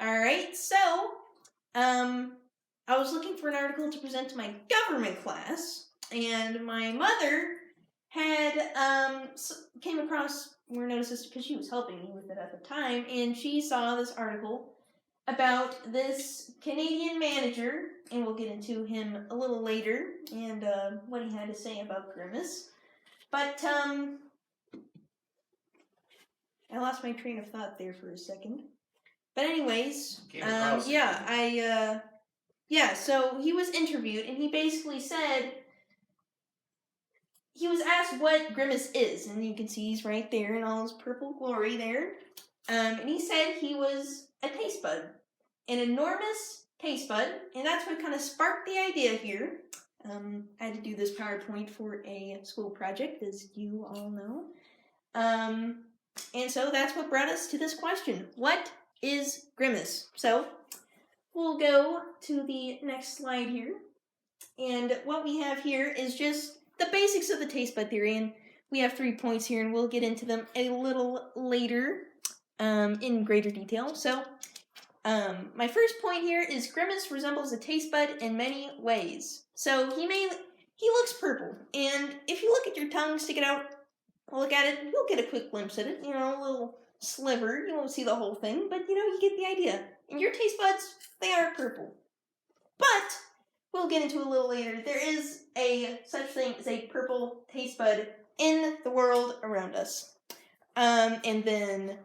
Alright, so, I was looking for an article to present to my government class, and my mother had, came across more notices because she was helping me with it at the time, and she saw this article about this Canadian manager, and we'll get into him a little later, and, what he had to say about Grimace. But, I lost my train of thought there for a second. But anyways, so he was interviewed, and he basically said, he was asked what Grimace is, and you can see he's right there in all his purple glory there. And he said he was a taste bud, an enormous taste bud, and that's what kind of sparked the idea here. I had to do this PowerPoint for a school project, as you all know. And so that's what brought us to this question. What is Grimace? So we'll go to the next slide here. And what we have here is just the basics of the taste bud theory. And we have 3 points here, and we'll get into them a little later in greater detail. So my first point here is Grimace resembles a taste bud in many ways. So he looks purple. And if you look at your tongue, stick it out, look at it, you'll get a quick glimpse at it, a little sliver. You won't see the whole thing, but you get the idea. And your taste buds, they are purple. But we'll get into a little later. There is a such thing as a purple taste bud in the world around us. And then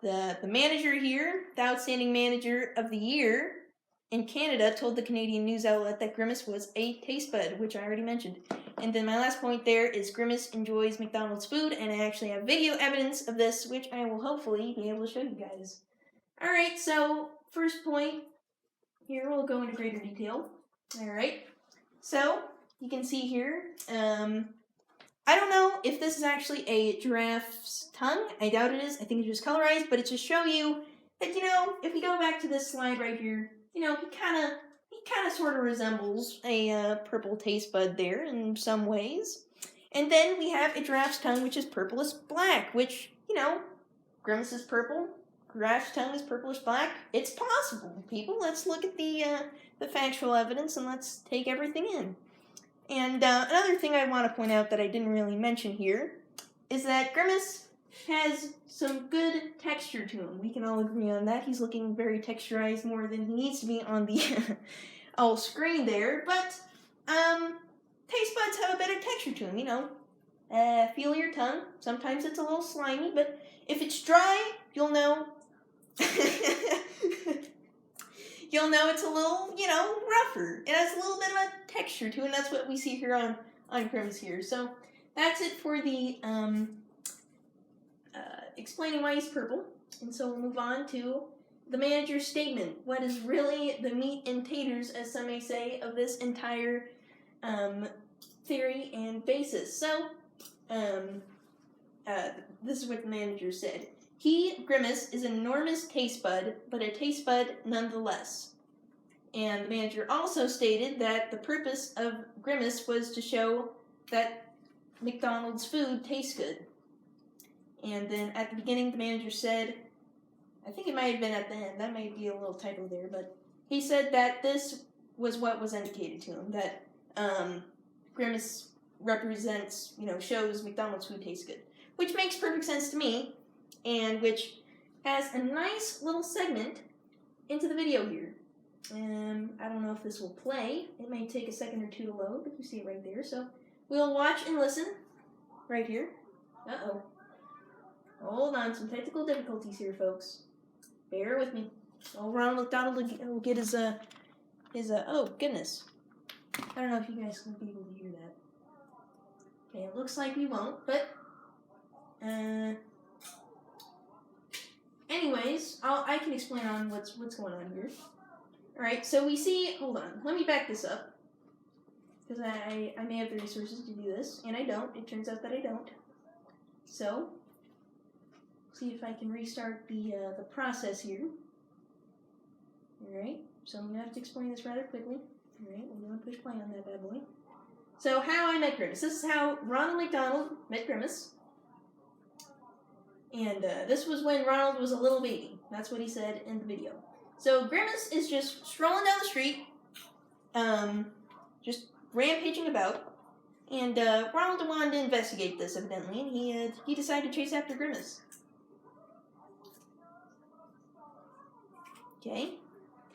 the manager here, the outstanding manager of the year in Canada, told the Canadian news outlet that Grimace was a taste bud, which I already mentioned. And then my last point there is Grimace enjoys McDonald's food, and I actually have video evidence of this, which I will hopefully be able to show you guys. Alright, so first point, here we'll go into greater detail. Alright, so you can see here, I don't know if this is actually a giraffe's tongue. I doubt it is. I think it's just colorized, but it's to show you that, if we go back to this slide right here, he kind of sort of resembles a purple taste bud there in some ways. And then we have a giraffe's tongue, which is purplish black, which, Grimace is purple, giraffe's tongue is purplish black. It's possible, people. Let's look at the factual evidence and let's take everything in. And another thing I want to point out that I didn't really mention here is that Grimace has some good texture to him. We can all agree on that. He's looking very texturized, more than he needs to be on the old screen there. But taste buds have a better texture to them, feel your tongue. Sometimes it's a little slimy, but if it's dry, you'll know. You'll know it's a little, rougher. It has a little bit of a texture to it, and that's what we see here on Grimace here. So that's it for the explaining why he's purple. And so we'll move on to the manager's statement. What is really the meat and taters, as some may say, of this entire theory and basis. So this is what the manager said. Grimace, is an enormous taste bud, but a taste bud nonetheless. And the manager also stated that the purpose of Grimace was to show that McDonald's food tastes good. And then at the beginning, the manager said, I think it might have been at the end, that might be a little typo there, but he said that this was what was indicated to him, that Grimace represents, shows McDonald's food tastes good. Which makes perfect sense to me, and which has a nice little segment into the video here. I don't know if this will play. It may take a second or two to load, but you see it right there. So we'll watch and listen right here. Uh-oh. Hold on, some technical difficulties here, folks. Bear with me. Oh, Ronald McDonald will get his, oh, goodness. I don't know if you guys will be able to hear that. Okay, it looks like we won't, but, anyways, I can explain on what's going on here. Alright, so we see, hold on, let me back this up, because I may have the resources to do this, and I don't. It turns out that I don't. So, see if I can restart the process here. Alright, so I'm going to have to explain this rather quickly. Alright, we're going to push play on that bad boy. So, how I met Grimace. This is how Ronald McDonald met Grimace. And this was when Ronald was a little baby. That's what he said in the video. So Grimace is just strolling down the street, just rampaging about, and Ronald wanted to investigate this evidently, and he decided to chase after Grimace. Okay,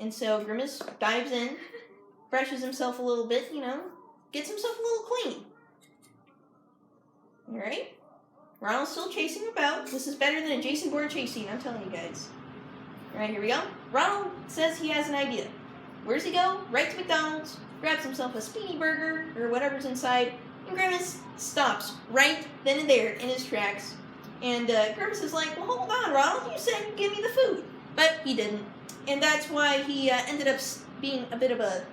and so Grimace dives in, brushes himself a little bit, gets himself a little clean. Alright? Ronald's still chasing about. This is better than a Jason Bourne chase scene, I'm telling you guys. Alright, here we go. Ronald says he has an idea. Where does he go? Right to McDonald's, grabs himself a speedy burger, or whatever's inside, and Grimace stops right then and there in his tracks. And Grimace is like, well, hold on, Ronald, you said you'd give me the food. But he didn't. And that's why he ended up being a bit of a...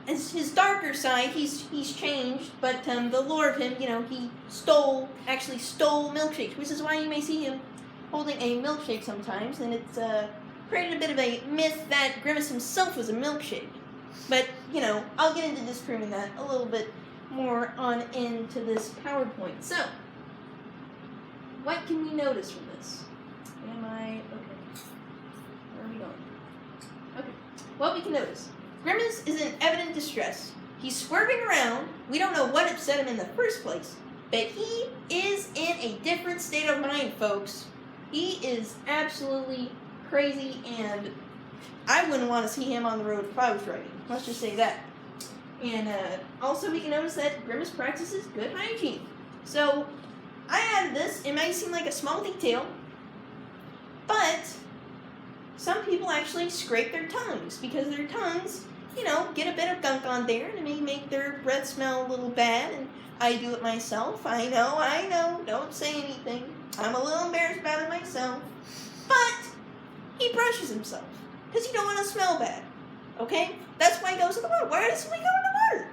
As his darker side, he's changed, but the lore of him, he actually stole milkshakes, which is why you may see him holding a milkshake sometimes, and it's created a bit of a myth that Grimace himself was a milkshake. But, I'll get into disproving that a little bit more on into this PowerPoint. So, what can we notice from this? Okay. Where are we going? Okay. What we can notice. Grimace is in evident distress. He's swerving around. We don't know what upset him in the first place. But he is in a different state of mind, folks. He is absolutely crazy, and I wouldn't want to see him on the road if I was driving. Let's just say that. And also we can notice that Grimace practices good hygiene. So, I added this. It might seem like a small detail, but some people actually scrape their tongues because their tongues, get a bit of gunk on there and it may make their breath smell a little bad. And I do it myself. I know. Don't say anything. I'm a little embarrassed about it myself. But he brushes himself because you don't want to smell bad. Okay? That's why he goes to the water. Why does he go in the water?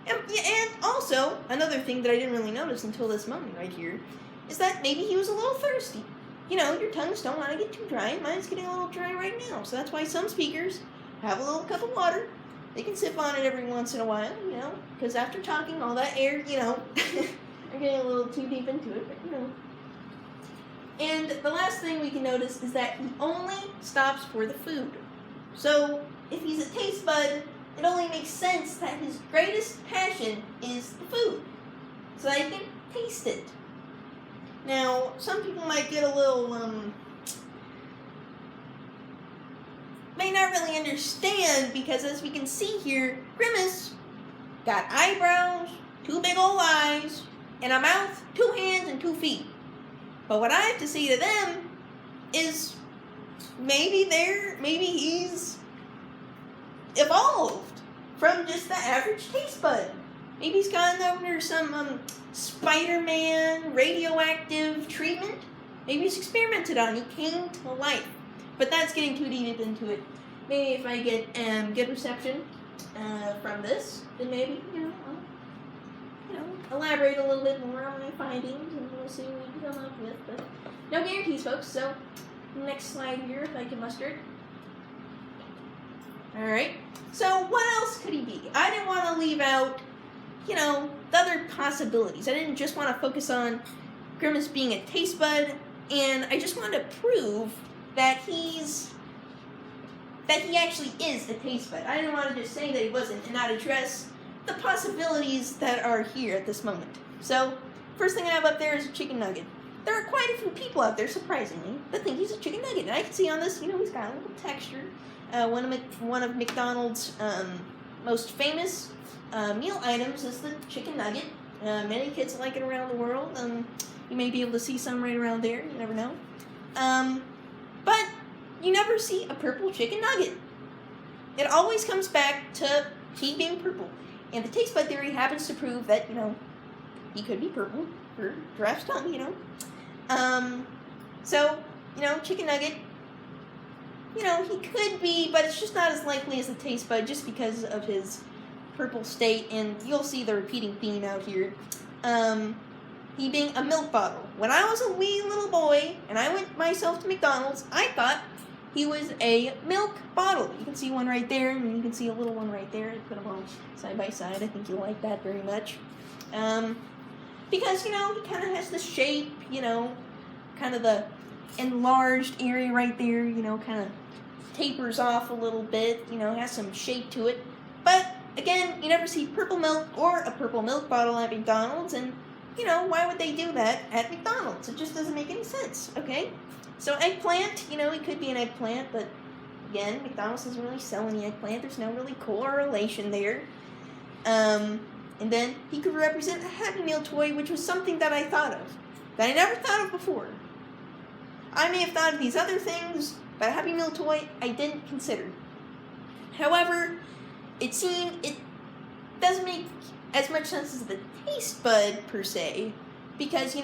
And also, another thing that I didn't really notice until this moment right here is that maybe he was a little thirsty. Your tongues don't want to get too dry. Mine's getting a little dry right now. So that's why some speakers have a little cup of water. They can sip on it every once in a while, because after talking, all that air, I'm getting a little too deep into it, but, And the last thing we can notice is that he only stops for the food. So, if he's a taste bud, it only makes sense that his greatest passion is the food. So that he can taste it. Now, some people might get a little, may not really understand, because as we can see here, Grimace got eyebrows, 2 big old eyes, and a mouth, 2 hands, and 2 feet. But what I have to say to them is maybe he's evolved from just the average taste bud. Maybe he's gotten under some Spider-Man radioactive treatment. Maybe he's experimented on. He came to life. But that's getting too deep into it. Maybe if I get good reception from this, then maybe I'll elaborate a little bit more on my findings, and we'll see what we can come up with. But no guarantees, folks. So next slide here, if I can muster it. All right. So what else could he be? I didn't want to leave out, the other possibilities. I didn't just want to focus on Grimace being a taste bud, and I just wanted to prove that he actually is a taste bud. I didn't want to just say that he wasn't and not address the possibilities that are here at this moment. So, first thing I have up there is a chicken nugget. There are quite a few people out there, surprisingly, that think he's a chicken nugget. And I can see on this, he's got a little texture. One of McDonald's most famous meal items is the chicken nugget. Many kids like it around the world. You may be able to see some right around there. You never know. But you never see a purple chicken nugget. It always comes back to he being purple. And the taste bud theory happens to prove that, he could be purple for giraffe's tongue, So, chicken nugget, he could be, but it's just not as likely as the taste bud just because of his purple state. And you'll see the repeating theme out here. He being a milk bottle. When I was a wee little boy and I went myself to McDonald's, I thought he was a milk bottle. You can see one right there, and you can see a little one right there. I put them all side by side. I think you'll like that very much. Because, he kind of has the shape, kind of the enlarged area right there, kind of tapers off a little bit, has some shape to it. But, again, you never see purple milk or a purple milk bottle at McDonald's, and, why would they do that at McDonald's? It just doesn't make any sense, okay? So eggplant, it could be an eggplant, but, again, McDonald's doesn't really sell any eggplant. There's no really correlation there. And then he could represent a Happy Meal toy, which was something that I thought of, that I never thought of before. I may have thought of these other things, but a Happy Meal toy I didn't consider. However, it doesn't make as much sense as the taste bud, per se, because,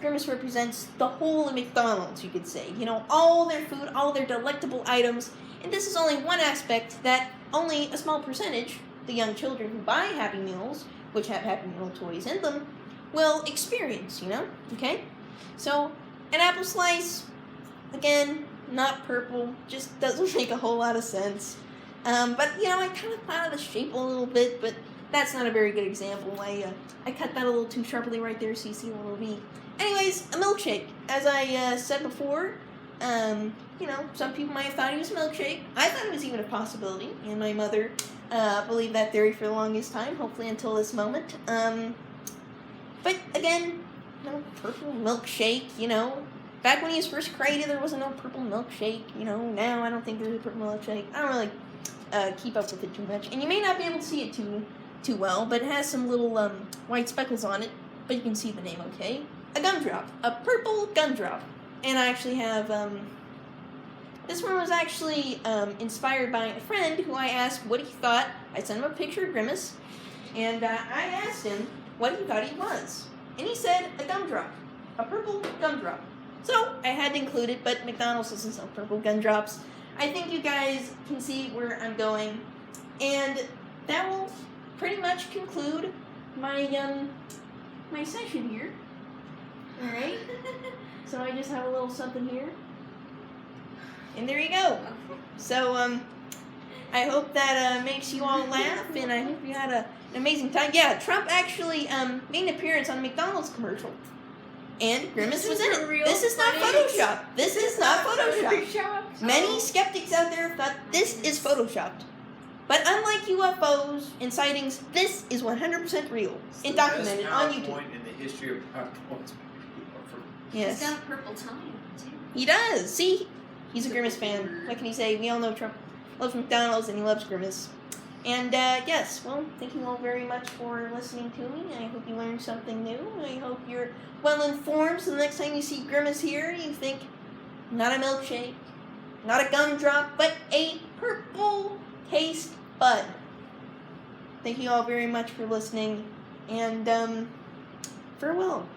Grimace represents the whole of McDonald's, you could say. All their food, all their delectable items, and this is only one aspect that only a small percentage, the young children who buy Happy Meals, which have Happy Meal toys in them, will experience, okay? So, an apple slice, again, not purple, just doesn't make a whole lot of sense. But, I kind of thought of the shape a little bit, but that's not a very good example. I cut that a little too sharply right there, so you see a little V. Anyways, a milkshake. As I said before, some people might have thought it was a milkshake. I thought it was even a possibility, and my mother believed that theory for the longest time, hopefully until this moment. But, again, no purple milkshake, Back when he was first created, there wasn't no purple milkshake, Now I don't think there's a purple milkshake. I don't really keep up with it too much. And you may not be able to see it too well, but it has some little white speckles on it. But you can see the name, okay? A gumdrop. A purple gumdrop. And I actually have, this one was actually inspired by a friend who I asked what he thought. I sent him a picture of Grimace. And I asked him what he thought he was. And he said a gumdrop. A purple gumdrop. So, I had to include it, but McDonald's doesn't sell purple gumdrops. I think you guys can see where I'm going. And that will pretty much conclude my my session here. Alright? So I just have a little something here. And there you go. So, I hope that makes you all laugh, and I hope you had an amazing time. Yeah, Trump actually made an appearance on a McDonald's commercial. And Grimace was in it. This is not Photoshop. This is not Photoshop. Many skeptics out there thought this is Photoshopped. But unlike UFOs and sightings, this is 100% real and documented on YouTube. Point in the history of PowerPoints. Yes. He's got a purple tongue, too. He does. See? He's a Grimace fan. What can he say? We all know Trump loves McDonald's and he loves Grimace. And, yes, well, thank you all very much for listening to me. I hope you learned something new. I hope you're well-informed, so the next time you see Grimace here, you think, not a milkshake, not a gumdrop, but a purple taste bud. Thank you all very much for listening, and, farewell.